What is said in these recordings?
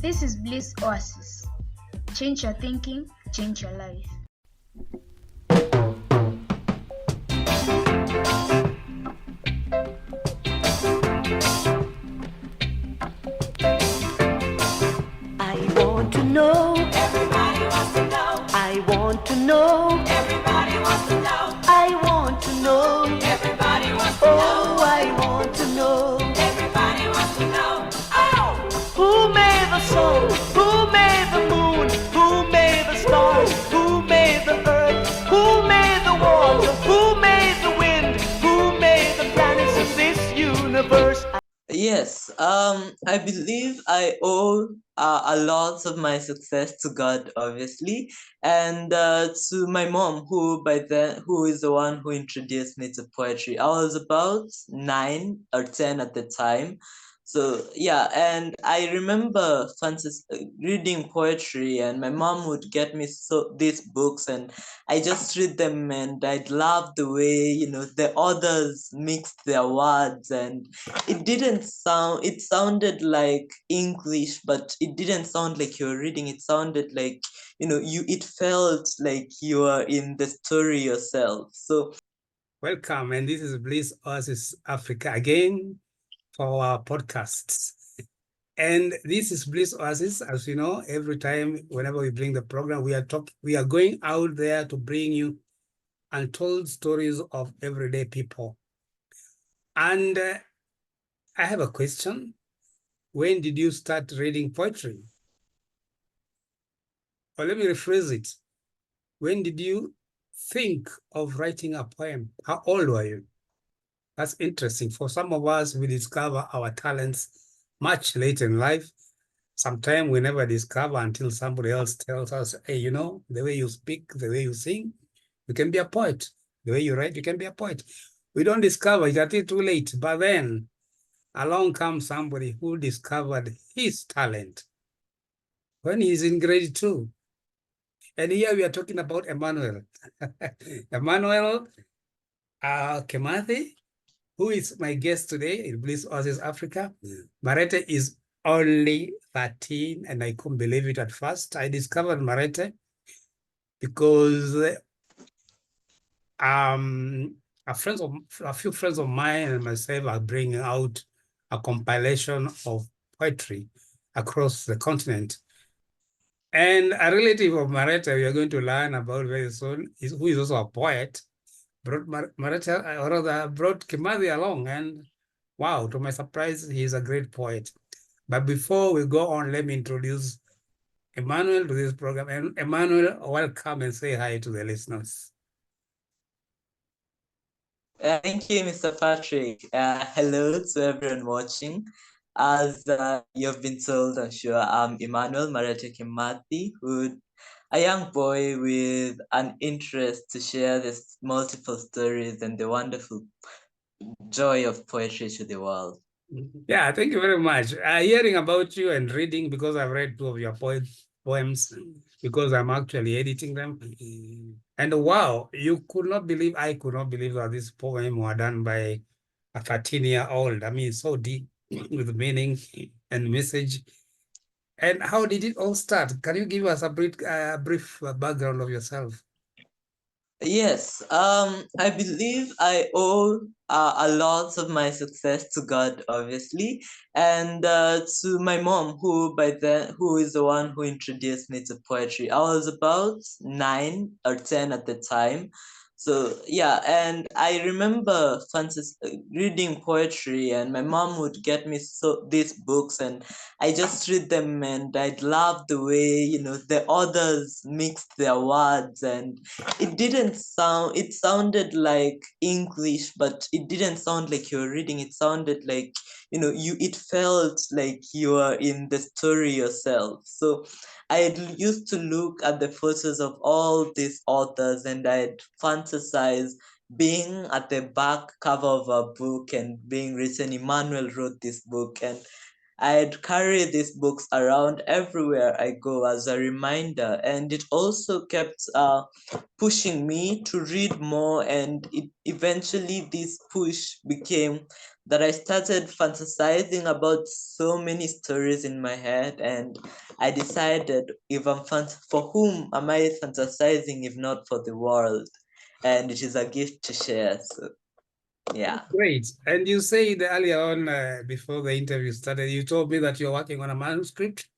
This is Bliss Oasis. Change your thinking, change your life. I want to know. Everybody wants to know. I want to know. Everybody wants to know. I want to know. Everybody wants to know. Oh, I want to know. Everybody wants to know. Oh! Who made the sun? Who made the moon? Who made the stars? Who made the earth? Who made the water? Who made the wind? Who made the planets of this universe? Yes, I believe I owe a lot of my success to God, obviously, and to my mom, who is the one who introduced me to poetry. I was about 9 or 10 at the time. So yeah, and I remember reading poetry, and my mom would get me these books, and I just read them, and I'd love the way the authors mixed their words, and it sounded like English, but it didn't sound like you're reading. It sounded like it felt like you are in the story yourself. So welcome, and this is Bliss Oasis Africa again for our podcasts. And this is Bliss Oasis. As you know, every time whenever we bring the program, we are going out there to bring you untold stories of everyday people. And I have a question. When did you start reading poetry? Or let me rephrase it. When did you think of writing a poem? How old were you? That's interesting. For some of us, we discover our talents much later in life. Sometimes we never discover until somebody else tells us, hey, the way you speak, the way you sing, you can be a poet. The way you write, you can be a poet. We don't discover it until too late. But then along comes somebody who discovered his talent when he's in grade 2. And here we are talking about Emmanuel. Emmanuel Kimathi, who is my guest today in Bliss Oasis Africa. Marete is only 13, and I couldn't believe it at first. I discovered Marete because a few friends of mine and myself are bringing out a compilation of poetry across the continent. And a relative of Marete, we are going to learn about very soon, who is also a poet, brought Marete, or rather brought Kimathi along, and wow, to my surprise, he is a great poet. But before we go on, let me introduce Emmanuel to this program. And Emmanuel, welcome and say hi to the listeners. Thank you, Mr. Patrick. Hello to everyone watching. As you've been told, I'm sure I'm Emmanuel Marete Kimathi, a young boy with an interest to share these multiple stories and the wonderful joy of poetry to the world. Yeah, thank you very much. Hearing about you and reading, because I've read 2 of your poems, because I'm actually editing them. And wow, I could not believe that this poem were done by a 13-year-old. I mean, so deep with meaning and message. And how did it all start? Can you give us a brief background of yourself? Yes, I believe I owe a lot of my success to God, obviously, and to my mom, who is the one who introduced me to poetry. I was about 9 or 10 at the time. So yeah, and I remember reading poetry, and my mom would get me these books, and I just read them, and I'd love the way the authors mixed their words, and it sounded like English, but it didn't sound like you're reading. It sounded like it felt like you are in the story yourself. So I used to look at the photos of all these authors, and I'd fantasize being at the back cover of a book and being written, Emmanuel wrote this book. And I'd carry these books around everywhere I go as a reminder, and it also kept pushing me to read more. And eventually this push became that I started fantasizing about so many stories in my head, and I decided, if for whom am I fantasizing if not for the world? And it is a gift to share. So yeah. Great. And you said earlier on, before the interview started, you told me that you're working on a manuscript.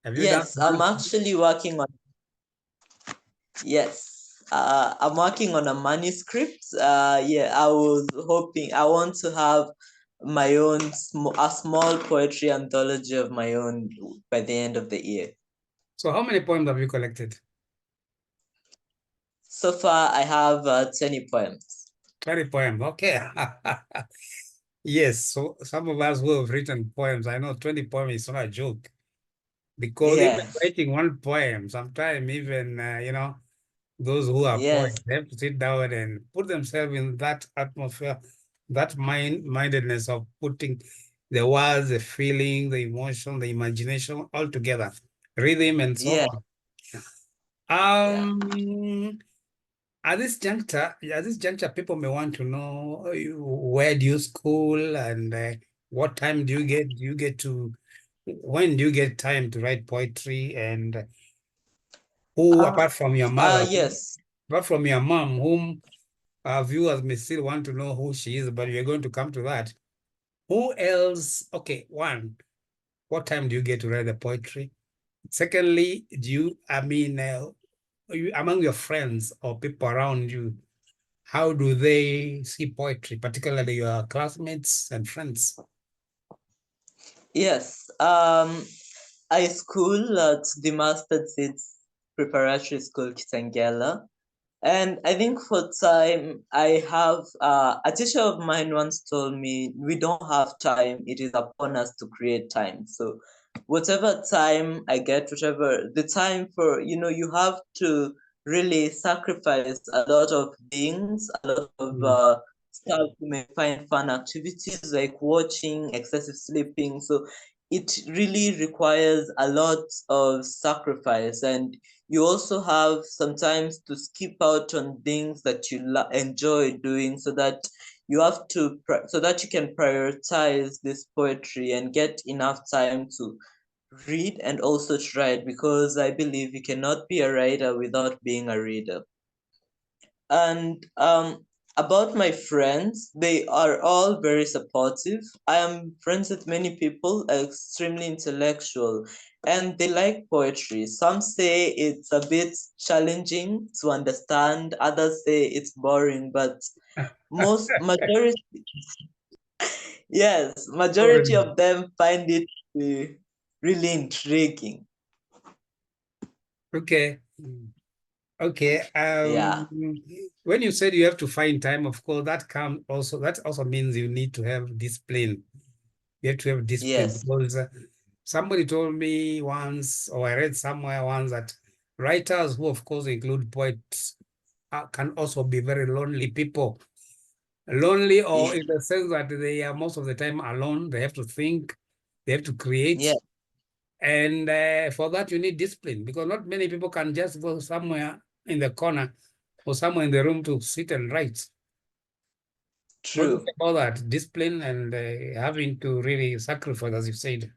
Have you done? Yes, I'm actually working on. Yes, I'm working on a manuscript. Yeah, I was hoping I want to have my own a small poetry anthology of my own by the end of the year. So how many poems have you collected? So far, I have 20 poems. 20 poems. Okay. Yes. So some of us who have written poems, I know 20 poems is not a joke. Because even Yes, writing one poem, sometimes even, those who are poets, yes, they have to sit down and put themselves in that atmosphere, that mindedness of putting the words, the feeling, the emotion, the imagination all together, rhythm and so yeah, on. yeah. At this juncture, people may want to know where do you school and what time when do you get time to write poetry and who, Uh, yes, apart from your mom, whom our viewers may still want to know who she is, but we're going to come to that. Who else? Okay, one, what time do you get to write the poetry? Secondly, among your friends or people around you, how do they see poetry, particularly your classmates and friends? yes. I school at the Master Seeds Preparatory School, Kitengela. And I think for time, I have a teacher of mine once told me, we don't have time, it is upon us to create time. So, whatever time I get, whatever the time for, you have to really sacrifice a lot of things, a lot of Mm. stuff. You may find fun activities like watching, excessive sleeping. So, it really requires a lot of sacrifice. And you also have sometimes to skip out on things that you enjoy doing, so that you have to so that you can prioritize this poetry and get enough time to read and also to write, because I believe you cannot be a writer without being a reader. And about my friends, they are all very supportive. I am friends with many people, extremely intellectual, and they like poetry. Some say it's a bit challenging to understand, others say it's boring, but majority, yes, majority Sorry. of them find it really intriguing. Okay. Okay. Yeah, When you said you have to find time, of course, that also means you need to have discipline. You have to have discipline yes, because somebody told me once, or I read somewhere once, that writers, who of course include poets, can also be very lonely people. Lonely, or in the sense that they are most of the time alone. They have to think, they have to create. yeah, And for that, you need discipline, because not many people can just go somewhere in the corner or somewhere in the room to sit and write. What do you true. think about that? Discipline and having to really sacrifice, as you said.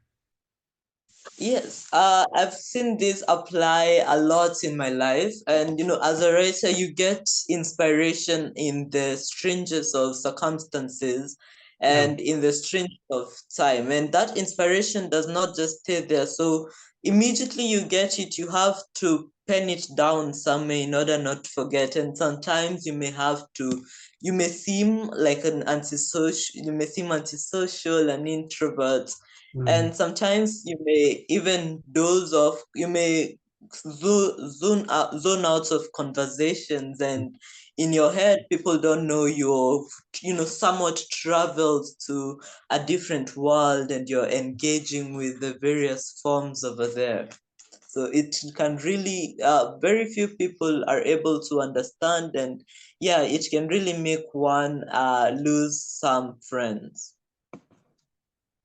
Yes, I've seen this apply a lot in my life. And, as a writer, you get inspiration in the strangest of circumstances Yeah. and in the strangest of time. And that inspiration does not just stay there. So immediately you get it, you have to pen it down somewhere in order not to forget. And sometimes you may seem like antisocial, an introvert, Mm. and sometimes you may even doze off, you may zone out of conversations, and in your head people don't know you're somewhat traveled to a different world, and you're engaging with the various forms over there. So it can really very few people are able to understand, and yeah, it can really make one lose some friends.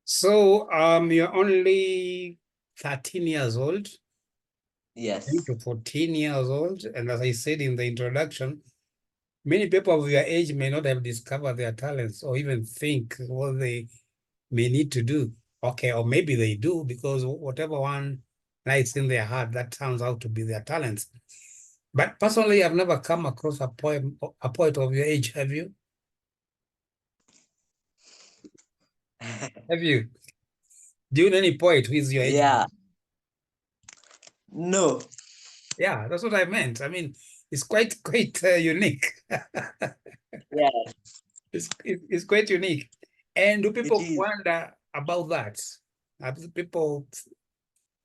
So you're only 13 years old, Yes. to 14 years old. And as I said in the introduction, many people of your age may not have discovered their talents or even think what they may need to do. Okay, or maybe they do, because whatever one lies in their heart, that turns out to be their talents. But personally, I've never come across a poet of your age. Have you? Have you? Do you know any poet who is your age? Yeah. No. Yeah, that's what I meant. I mean, it's quite unique. Yeah, It's quite unique. And do it people is. wonder about that? People,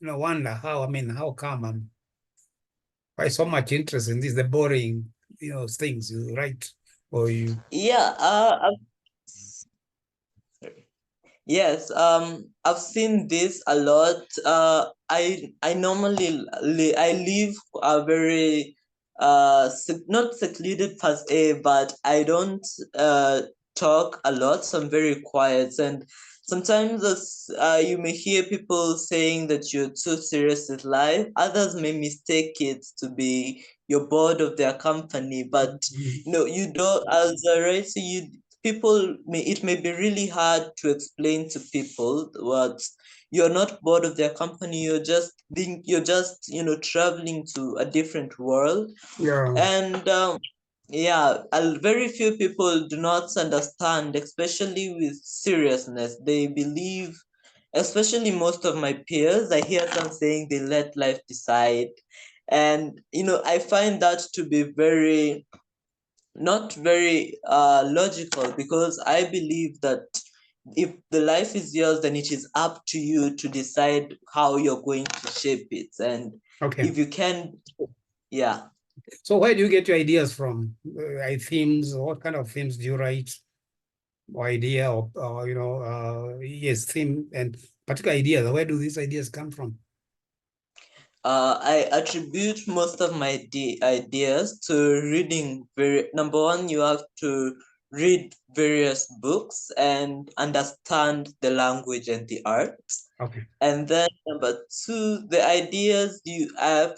wonder how, I mean, how come why so much interest in this, the boring, things you write or you. Yeah, sorry. Yes, I've seen this a lot. I normally I live a very not secluded per se, but I don't talk a lot, so I'm very quiet. And sometimes you may hear people saying that you're too serious with life. Others may mistake it to be you're bored of their company, but you don't. As a writer, it may be really hard to explain to people what you're not bored of their company. You're just traveling to a different world. Yeah. And yeah, very few people do not understand, especially with seriousness. They believe, especially most of my peers, I hear some saying they let life decide. And I find that to be very not very logical, because I believe that if the life is yours, then it is up to you to decide how you're going to shape it. And Okay. if you can, yeah. So where do you get your ideas from? Themes? What kind of themes do you write? Or idea, or yes, theme and particular ideas. Where do these ideas come from? I attribute most of my ideas to reading. Number one, you have to read various books and understand the language and the art. Okay. And then number two, the ideas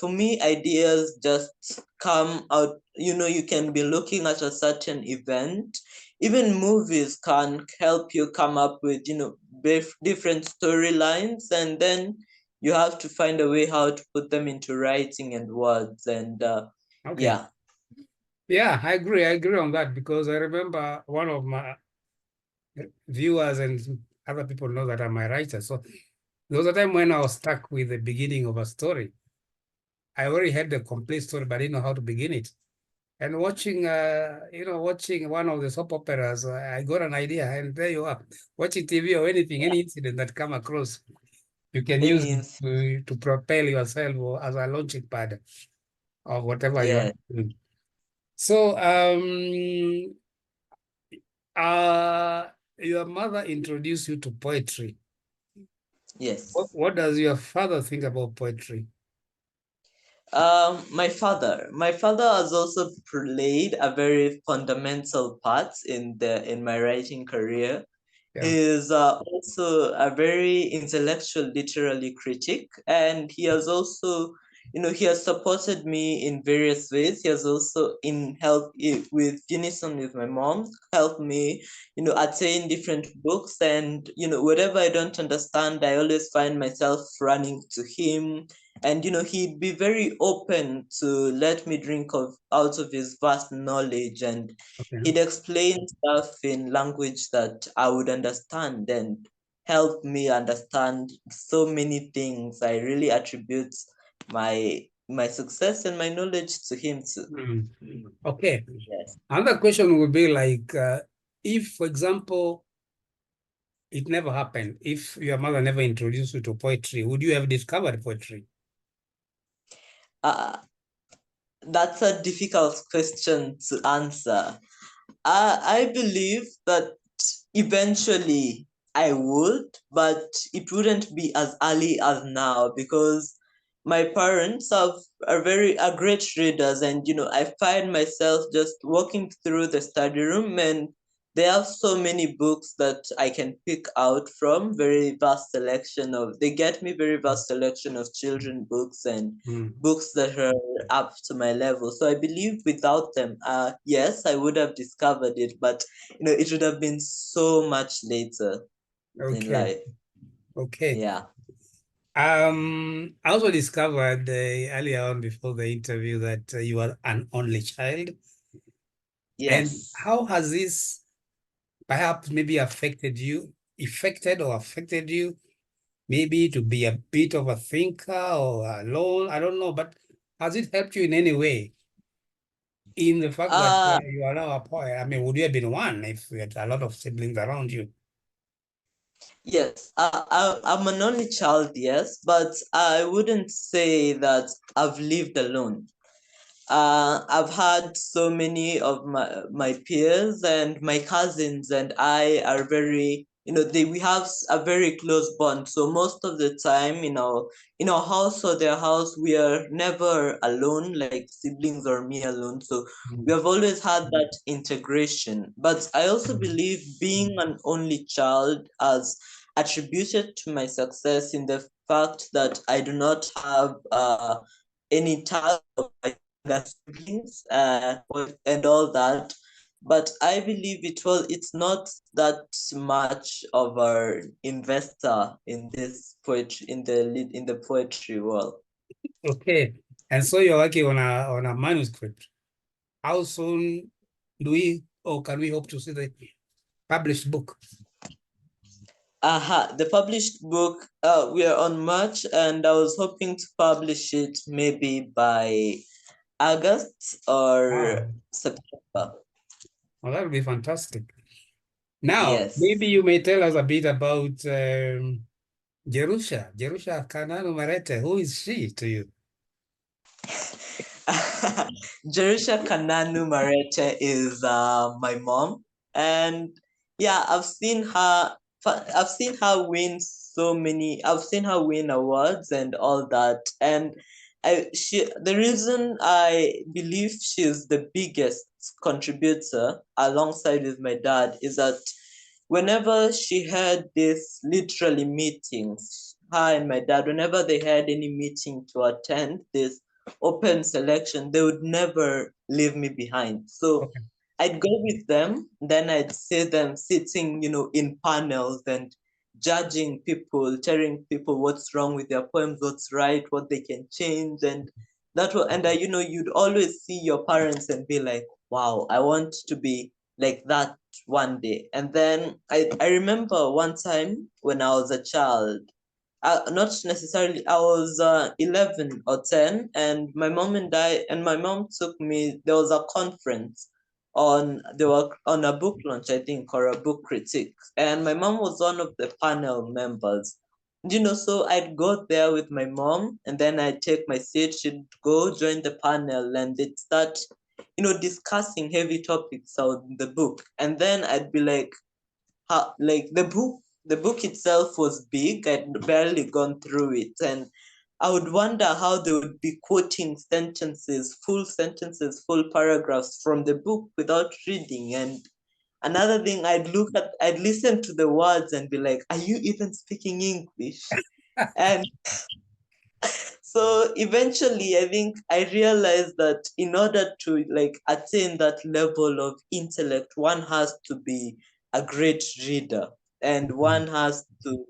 for me, ideas just come out. You can be looking at a certain event. Even movies can help you come up with, different storylines, and then you have to find a way how to put them into writing and words. And Okay. yeah. Yeah, I agree. I agree on that, because I remember one of my viewers and other people know that I'm a writer. So there was a time when I was stuck with the beginning of a story. I already had the complete story, but I didn't know how to begin it. And watching one of the soap operas, I got an idea, and there you are. Watching TV or anything, any incident that come across, you can use it Any to propel yourself or as a launching pad or whatever you Yeah. want to do. So, your mother introduced you to poetry. Yes. What does your father think about poetry? My father has also played a very fundamental part in my writing career. Yeah. He is also a very intellectual literary critic, and he has supported me in various ways. He has also with unison with my mom, helped me, attain different books. And whatever I don't understand, I always find myself running to him. And he'd be very open to let me drink out of his vast knowledge, and Okay. he'd explain stuff in language that I would understand, and help me understand so many things. I really attribute my success and my knowledge to him too. Okay. Yes. Another question would be like, if, for example, it never happened, if your mother never introduced you to poetry, would you have discovered poetry? Uh, that's a difficult question to answer. I believe that eventually I would, but it wouldn't be as early as now, because my parents are great readers, and I find myself just walking through the study room, and they have so many books that I can pick out from. Very vast selection of, they get me very vast selection of children books and books that are up to my level. So I believe without them, yes, I would have discovered it, but it would have been so much later in Okay. life. Okay. Yeah. I also discovered earlier on before the interview that you are an only child. And Yes. how has this perhaps maybe affected you, maybe to be a bit of a thinker or alone? I don't know, but has it helped you in any way in the fact that Uh, you are now a poet? I mean, would you have been one if you had a lot of siblings around you? yes, I'm an only child, yes, but I wouldn't say that I've lived alone. I've had so many of my peers and my cousins and I are very, we have a very close bond. So most of the time, in our house or their house, we are never alone, like siblings or me alone. So we have always had that integration. But I also believe being an only child has attributed to my success in the fact that I do not have any ties of my siblings and all that, but I believe it's not that much of an investor in this poetry in the poetry world. Okay. And so you're working on a manuscript. How soon do we or can we hope to see the published book? The published book, we are on March, and I was hoping to publish it maybe by August or September. Well, that would be fantastic. Now, maybe Yes. you may tell us a bit about Jerusha Kananu Marete. Who is she to you? Jerusha Kananu Marete is my mom, and yeah, I've seen her win so many. I've seen her win awards and all that, and the reason I believe she's the biggest contributor alongside with my dad is that whenever she had these literally meetings, her and my dad, whenever they had any meeting to attend, this open selection, they would never leave me behind. So Okay. I'd go with them, then I'd see them sitting, in panels and judging people, telling people what's wrong with their poems, what's right, what they can change, and you'd always see your parents and be like, wow, I want to be like that one day. And then I remember one time when I was a child, not necessarily, I was 11 or 10, and my mom took me, there was a conference they were on a book launch, I think, or a book critique, and my mom was one of the panel members. So I'd go there with my mom, and then I'd take my seat, she'd go join the panel, and they'd start, discussing heavy topics on the book. And then I'd be like, like the book itself was big. I'd barely gone through it, and I would wonder how they would be quoting sentences, full paragraphs from the book without reading. And another thing, I'd listen to the words and be like, are you even speaking English? And so eventually, I think I realized that in order to like attain that level of intellect, one has to be a great reader, and one has to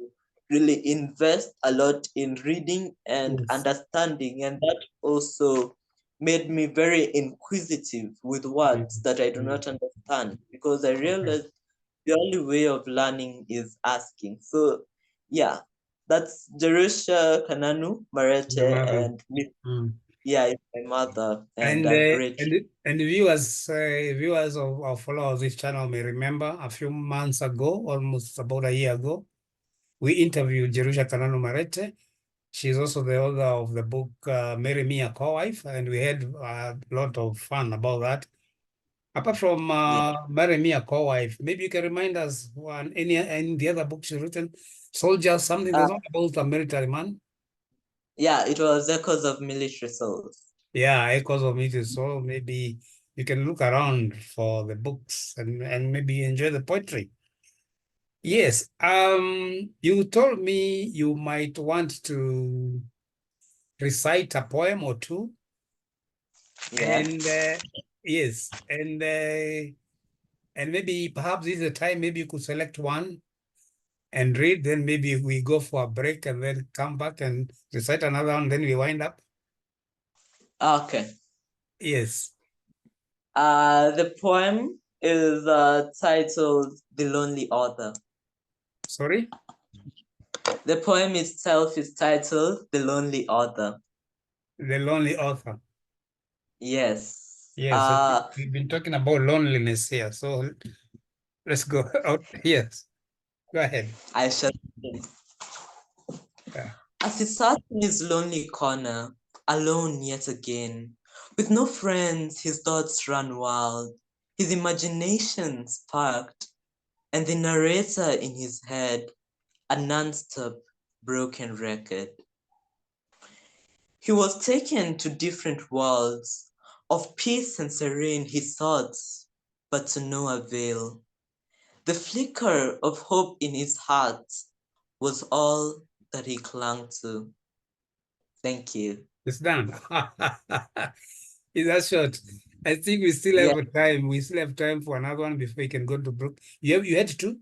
really invest a lot in reading and Yes. understanding. And that also made me very inquisitive with words that I do not understand, because I Okay. realized the only way of learning is asking. So yeah, that's Jerusha Kananu Your Marete, mother. and Mm. yeah, it's my mother and And a great. viewers of followers of this channel may remember a few months ago, almost about a year ago, we interviewed Jerusha Kananu Marete. She's also the author of the book Marry Me a Co-Wife, and we had a lot of fun about that. Apart from Yeah, Marry Me a Co-Wife, maybe you can remind us one any the other books she's written. Soldier, something. uh, There's not about a military man. yeah, it was Echoes of Military Souls. Yeah, Echoes of It. So maybe you can look around for the books and maybe enjoy the poetry. Yes, you told me you might want to recite a poem or two, and Yes. yes, and maybe perhaps this is the time maybe you could select one and read, then maybe we go for a break and then come back and recite another one, then we wind up. Okay. Yes. The poem is titled The Lonely Author. Sorry? The poem itself is titled The Lonely Author. The Lonely Author. Yes. Yes, we've been talking about loneliness here, so let's go out. Yes, go ahead. I shall. Yeah. As he sat in his lonely corner, alone yet again, with no friends, his thoughts ran wild, his imagination sparked, and the narrator in his head, a non-stop broken record. He was taken to different worlds, of peace and serene he sought, but to no avail. The flicker of hope in his heart was all that he clung to. Thank you. It's done. Is that short? I think we still Yeah. have time. We still have time for another one before we can go to Brook. You had two?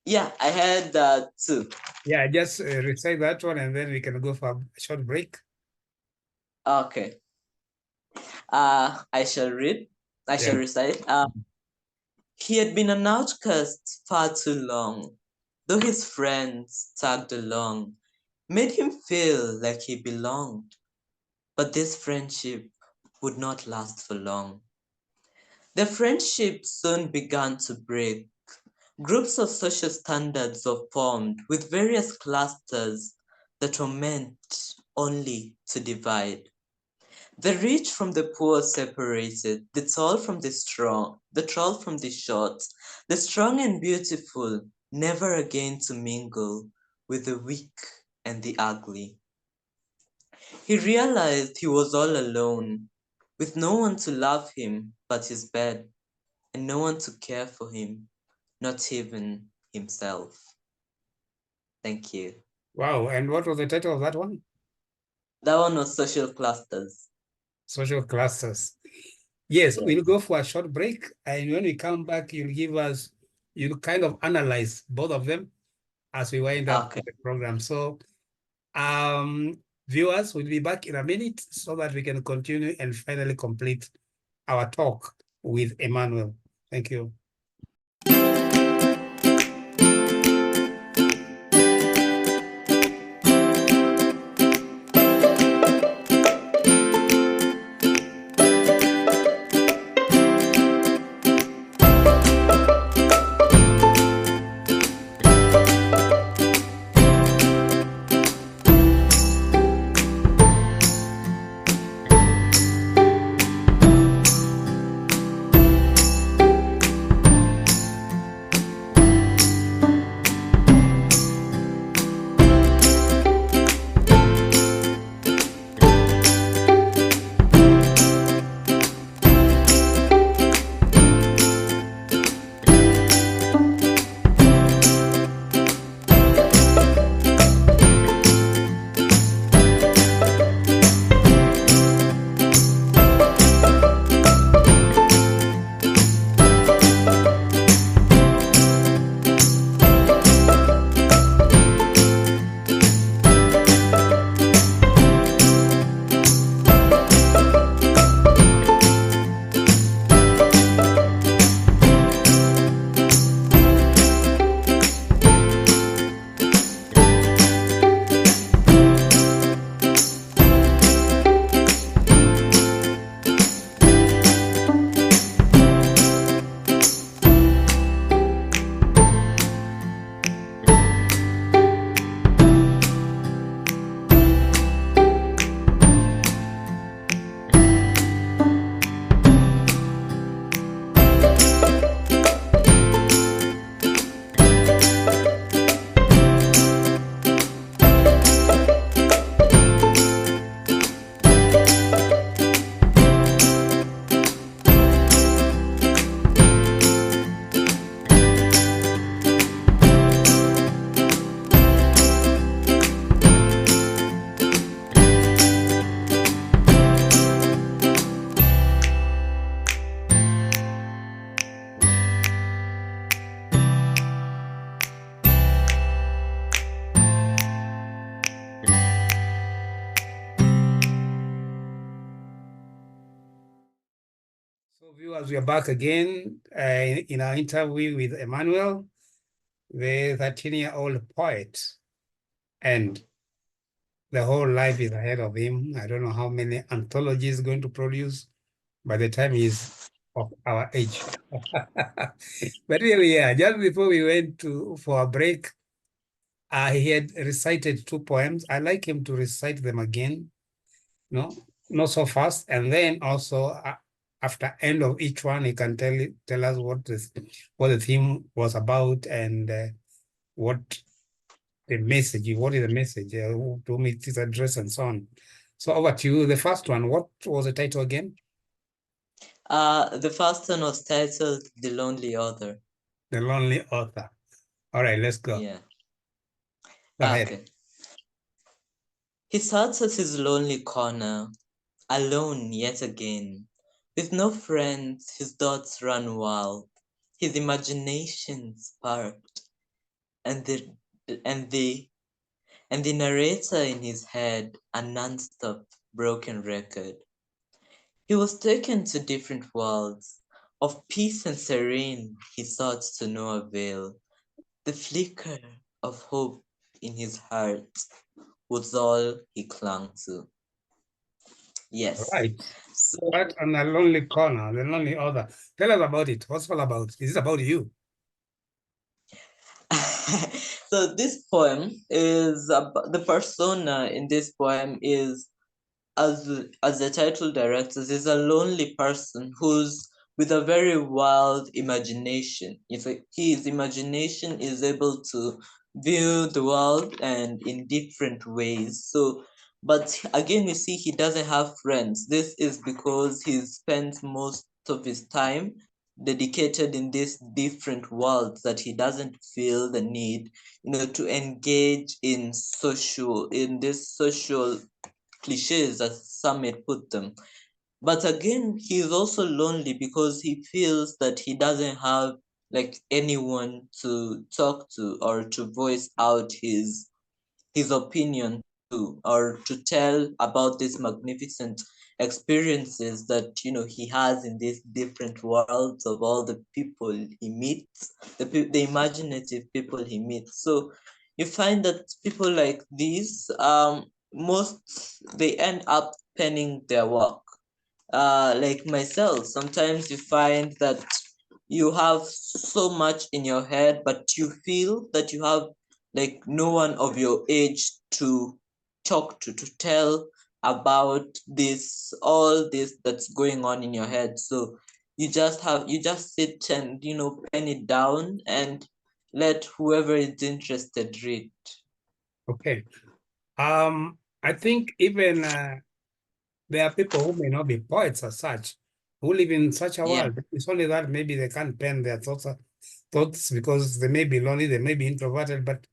Yeah, I had two. Yeah, just recite that one and then we can go for a short break. Okay. I shall read. I shall Yeah. recite. He had been an outcast far too long, though his friends tagged along, made him feel like he belonged. But this friendship would not last for long. The friendship soon began to break. Groups of social standards were formed with various clusters that were meant only to divide. The rich from the poor separated, the tall from the strong, the tall from the short, the strong and beautiful, never again to mingle with the weak and the ugly. He realized he was all alone, with no one to love him but his bed, and no one to care for him, not even himself. Thank you. Wow. And what was the title of that one? That one was Social Clusters. Social clusters. Yes, Yeah. we'll go for a short break. And when we come back, you'll kind of analyze both of them as we wind up Okay. the program. So, viewers, we'll be back in a minute so that we can continue and finally complete our talk with Emmanuel. Thank you. So viewers, we are back again in our interview with Emmanuel, the 13-year-old poet, and the whole life is ahead of him. I don't know how many anthologies he's going to produce by the time he's of our age. But really, yeah, just before we went for a break, he had recited 2 poems. I like him to recite them again, no, not so fast. And then also after end of each one, he can tell us what the theme was about and what is the message, to whom it is addressed and so on. So over to you. The first one, what was the title again? The first one was titled The Lonely Author. The Lonely Author. All right, let's go. Yeah. Go ahead. Okay. He sat at his lonely corner, alone yet again. With no friends, his thoughts ran wild, his imagination sparked, and the narrator in his head a non-stop broken record. He was taken to different worlds, of peace and serene he sought to no avail. The flicker of hope in his heart was all he clung to. Yes. Right. So, Right on the lonely corner, the lonely author. Tell us about it. What's it all about? Is it about you? so this poem is about, the persona in this poem is, as the title directs, is a lonely person who's with a very wild imagination. His imagination is able to view the world and in different ways. So, but again, you see, he doesn't have friends. This is because he spends most of his time dedicated in these different worlds that he doesn't feel the need, to engage in this social cliches as some may put them. But again, he's also lonely because he feels that he doesn't have like anyone to talk to or to voice out his opinion to, or to tell about these magnificent experiences that he has in these different worlds of all the people he meets, the imaginative people he meets. So you find that people like these, most they end up penning their work. Like myself, sometimes you find that you have so much in your head, but you feel that you have like no one of your age to talk to tell about all this that's going on in your head. So you just sit and pen it down and let whoever is interested read. Okay. I think even there are people who may not be poets as such, who live in such a Yeah, world. It's only that maybe they can't pen their thoughts because they may be lonely, they may be introverted, but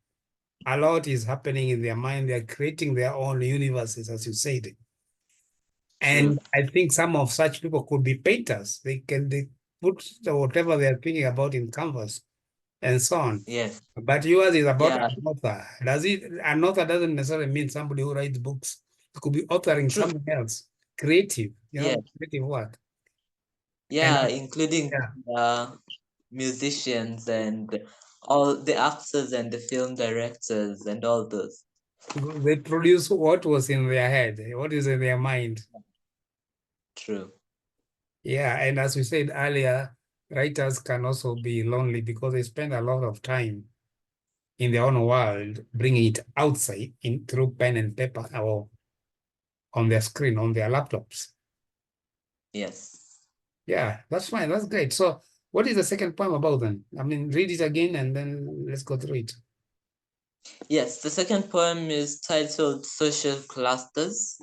a lot is happening in their mind. They're creating their own universes, as you said. true. And I think some of such people could be painters. They put whatever they're thinking about in canvas and so on. Yes. But yours is about Yeah, an author. An author doesn't necessarily mean somebody who writes books. It could be authoring true. something else, creative, Yeah, creative work. And yeah, including yeah, musicians and all the actors and the film directors and all those. they produce what was in their head, what is in their mind. True. Yeah, and as we said earlier, writers can also be lonely because they spend a lot of time in their own world, bringing it outside through pen and paper or on their screen, on their laptops. Yes. Yeah, that's fine. That's great. So what is the second poem about then? I mean, read it again and then let's go through it. Yes, the second poem is titled Social Clusters.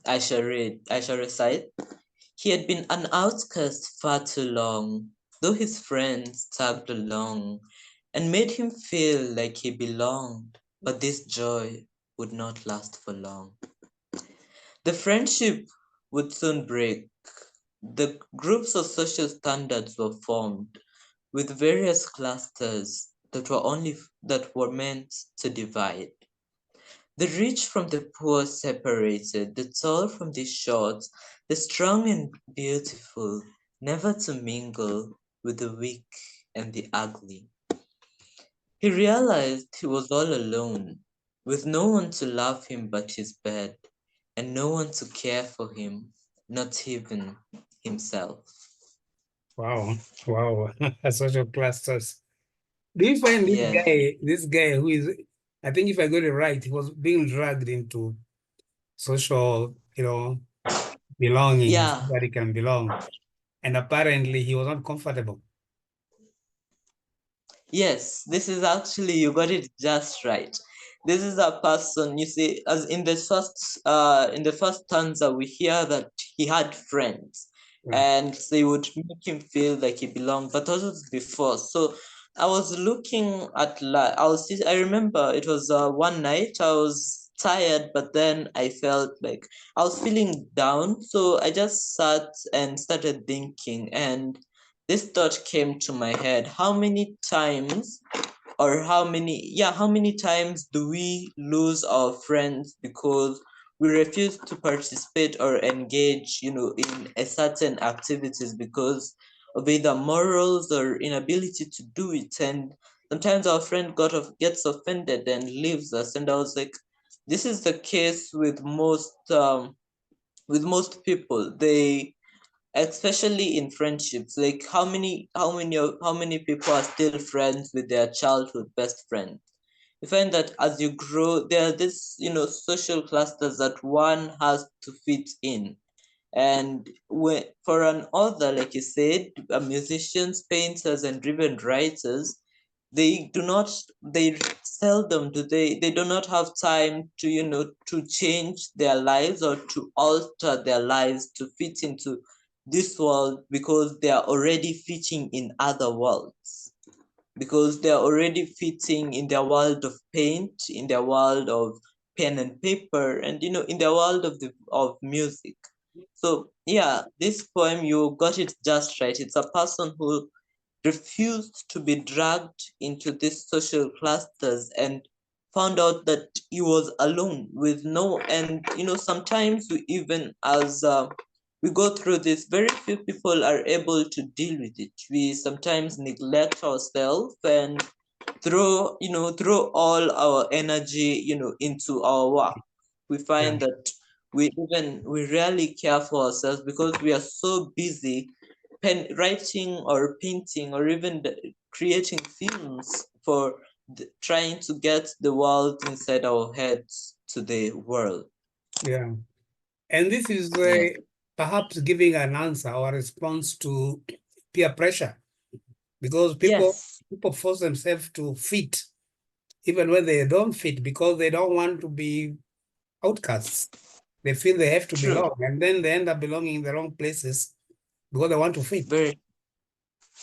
I shall recite. He had been an outcast far too long, though his friends tagged along and made him feel like he belonged, but this joy would not last for long. The friendship would soon break. The groups of social standards were formed with various clusters that were meant to divide. The rich from the poor separated, the tall from the short, the strong and beautiful, never to mingle with the weak and the ugly. He realized he was all alone, with no one to love him but his bed, and no one to care for him, not even himself. Wow, wow. Social clusters. Do you find Yeah, this guy who is, I think if I got it right, he was being dragged into social, belonging, yeah. that he can belong. And apparently he was not comfortable. Yes, this is actually, you got it just right. This is a person, you see, as in the first stanza, we hear that he had friends Yeah. and they would make him feel like he belonged, but that was before. So I was looking at I remember it was one night I was tired, but then I felt like I was feeling down. So I just sat and started thinking, and this thought came to my head: how many times, or how many times do we lose our friends because we refuse to participate or engage, in a certain activities because of either morals or inability to do it? And sometimes our friend gets offended and leaves us. And I was like, this is the case with most people. They, especially in friendships, like how many people are still friends with their childhood best friend? You find that as you grow, there are this, social clusters that one has to fit in. And for an author, like you said, musicians, painters, and even writers, they do not, they seldom do they do not have time to, to change their lives or to alter their lives to fit into this world, because they are already fitting in other worlds, because they are already fitting in their world of paint, in their world of pen and paper, and, in their world of music. So yeah, this poem, you got it just right. It's a person who refused to be dragged into these social clusters and found out that he was alone with no. And sometimes we, even as we go through this, very few people are able to deal with it. We sometimes neglect ourselves and throw all our energy, into our work. We Yeah. find that we rarely care for ourselves because we are so busy writing or painting or even creating films for trying to get the world inside our heads to the world. Yeah. And this is Yeah. perhaps giving an answer or a response to peer pressure, because Yes. people force themselves to fit even when they don't fit, because they don't want to be outcasts. They feel they have to True. belong, and then they end up belonging in the wrong places because they want to fit. Very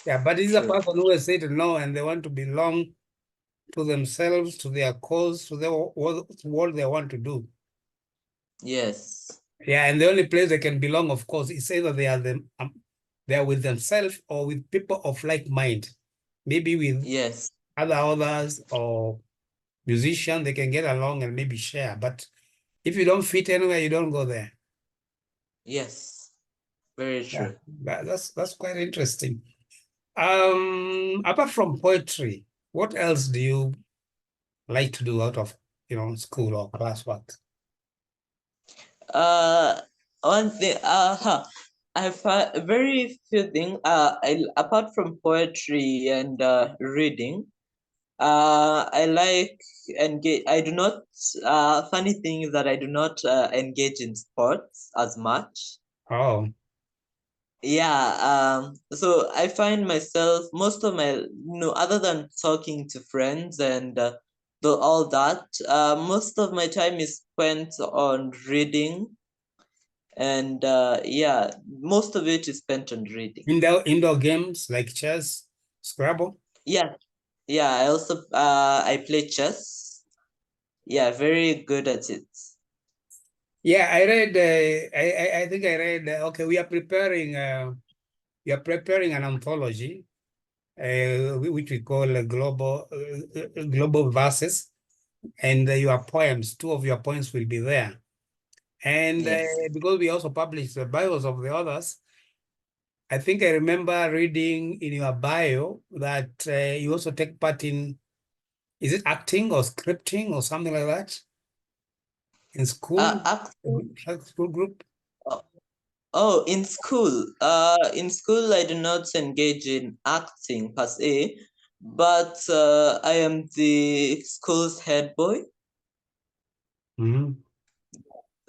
Yeah, but this is a true. person who has said no, and they want to belong to themselves, to their cause, to what they want to do. Yes. Yeah, and the only place they can belong, of course, is either they are with themselves or with people of like mind. Maybe with Yes. other authors or musicians, they can get along and maybe share. But if you don't fit anywhere, you don't go there. Yes. Very Yeah, true. that's quite interesting. Apart from poetry, what else do you like to do out of school or classwork? Uh, One thing. I've very few things. Apart from poetry and reading, I like engage. I do not. Funny thing is that I do not engage in sports as much. Oh, Yeah. So I find myself most of my, other than talking to friends and all that, most of my time is spent on reading, and yeah, most of it is spent on reading. indoor games like chess, Scrabble. Yeah. Yeah. I also I play chess. Yeah, very good at it. Yeah, I read. I think I read. Okay, we are preparing an anthology, which we call global verses, and your poems, two of your poems will be there. And Yes. because we also publish the bios of the others, I think I remember reading in your bio that you also take part in, is it acting or scripting or something like that in school, Acting. school group? Oh, in school. In school, I do not engage in acting per se, but I am the school's head boy. Mhm.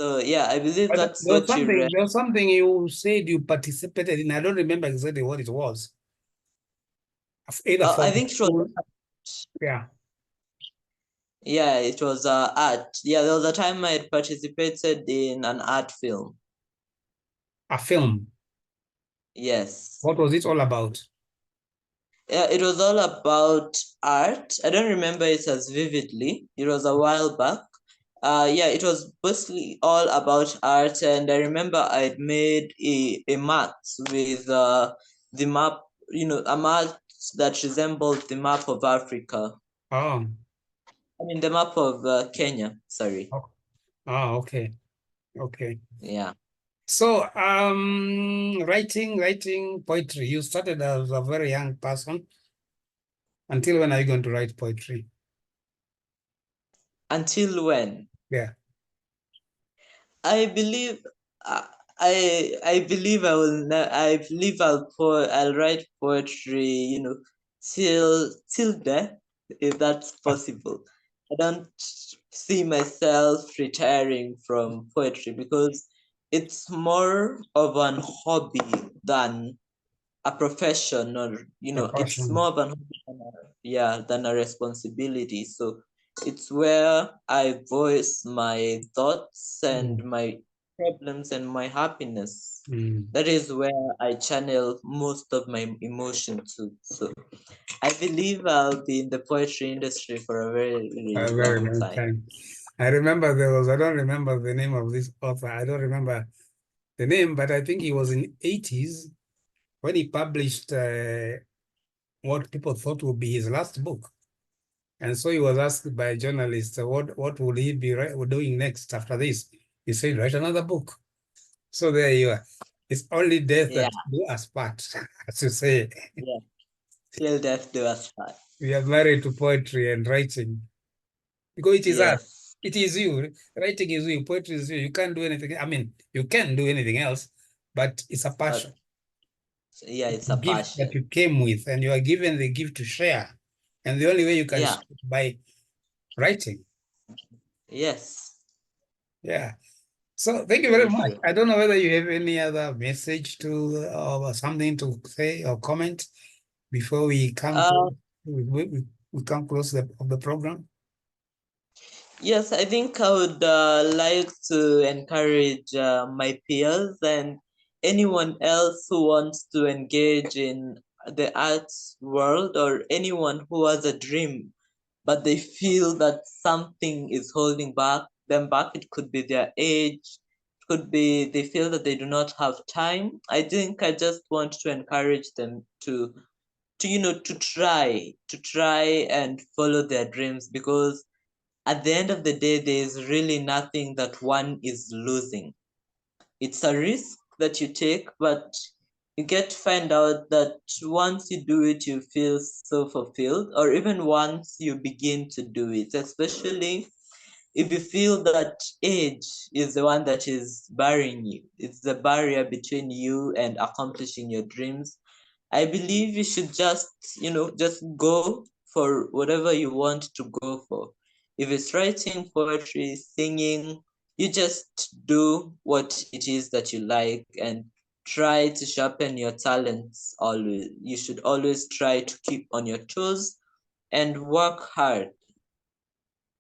So yeah, I believe But that's what you read. there was something you said you participated in. I don't remember exactly what it was. Either for I the think it was, school, yeah, yeah, it was art. Yeah, there was a time I had participated in an art film. a film. Yes. What was it all about? Yeah, it was all about art. I don't remember it as vividly. It was a while back. Yeah, it was basically all about art, and I remember I'd made a mat with the map, a mat that resembled the map of Africa. Oh, I mean, the map of Kenya. Sorry. oh, oh, okay, okay. Yeah. So, writing poetry. You started as a very young person. Until when are you going to write poetry? Until when? Yeah. I believe uh, I believe I will I believe I'll write poetry, till death, if that's possible. I don't see myself retiring from poetry because it's more of an hobby than a profession, or A it's passion. more of an hobby than a responsibility. So it's where I voice my thoughts and Mm, my problems and my happiness. mm. That is where I channel most of my emotion to. So I believe I'll be in the poetry industry for a very, A very very long long time. time. I remember I don't remember the name of this author. I don't remember the name, but I think he was in 80s when he published what people thought would be his last book. And so he was asked by a journalist, what will he be doing next after this? He said, write another book. So there you are. It's only death Yeah, that do us part, as you say. yeah. Till death do us part. We are married to poetry and writing because it is us. Yes. It is you. Writing is you. Poetry is you. You can't do anything. I mean, you can do anything else, but it's a But passion. yeah, It's it's a a gift that passion. you came with, and you are given the gift to share. And the only way you can Yeah. share is by writing. Yes. Yeah. So thank you very Very much. true. I don't know whether you have any other message to or something to say or comment before we come Uh, close. We come close of the program. Yes, I think I would like to encourage my peers and anyone else who wants to engage in the arts world, or anyone who has a dream, but they feel that something is holding them back. It could be their age, it could be they feel that they do not have time. I think I just want to encourage them to try and follow their dreams, because at the end of the day, there is really nothing that one is losing. It's a risk that you take, but you get to find out that once you do it, you feel so fulfilled, or even once you begin to do it, especially if you feel that age is the one that is barring you, it's the barrier between you and accomplishing your dreams. I believe you should just go for whatever you want to go for. If it's writing poetry, singing, you just do what it is that you like and try to sharpen your talents always. You should always try to keep on your toes and work hard.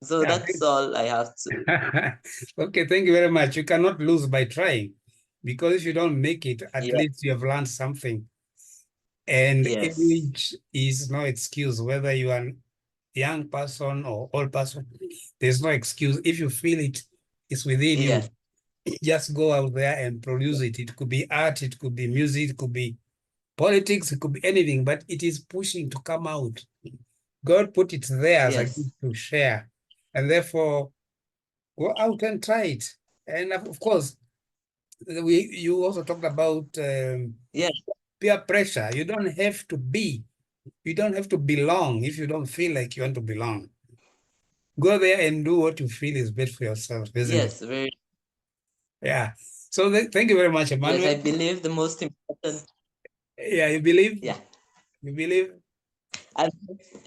So Yeah. that's all I have to. Okay, thank you very much. You cannot lose by trying, because if you don't make it, at Yeah. least you have learned something. And Yes. age is no excuse, whether you are a young person or old person. There's no excuse. If you feel it's within you, Yes. just go out there and produce it. It could be art, it could be music, it could be politics, it could be anything, but it is pushing to come out. God put it there as a Yes. gift to share. and therefore go out and try it. And of course, you also talked about Yeah. peer pressure. You don't have to belong if you don't feel like you want to belong. Go there and do what you feel is best for yourself, isn't it? Yes, very. Yeah. So thank you very much, Emmanuel. Yes, I believe the most important. Yeah, you believe? Yeah. You believe?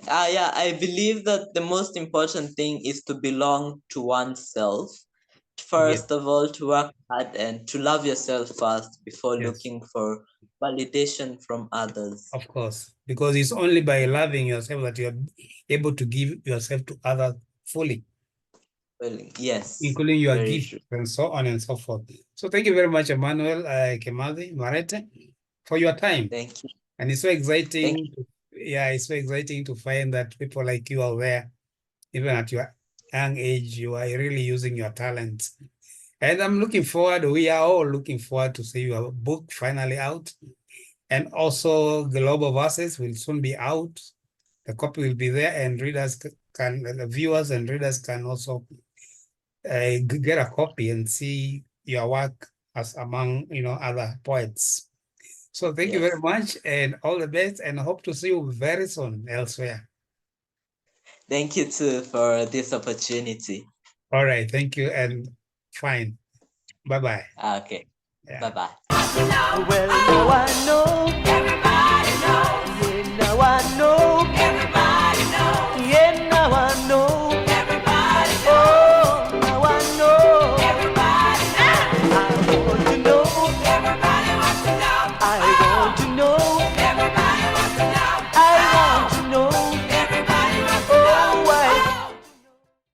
Yeah, I believe that the most important thing is to belong to oneself. First of all, to work hard and to love yourself first before Yes. looking for validation from others. Of course, because it's only by loving yourself that you're able to give yourself to others fully, Well, yes, including your very gifts true. and so on and so forth. So thank you very much, Emmanuel Kimathi Marete, for your time. Thank you. And it's so exciting. Yeah, it's so exciting to find that people like you are there, even at your young age, you are really using your talents. And I'm looking forward, we are all looking forward to see your book finally out. And also Global Voices will soon be out. The copy will be there, and readers the viewers and readers can also get a copy and see your work as among other poets. So thank you very much, and all the best, and I hope to see you very soon elsewhere. Thank you too for this opportunity. All right, thank you, and fine. Bye-bye. Okay. Yeah. Bye-bye. Well, now I know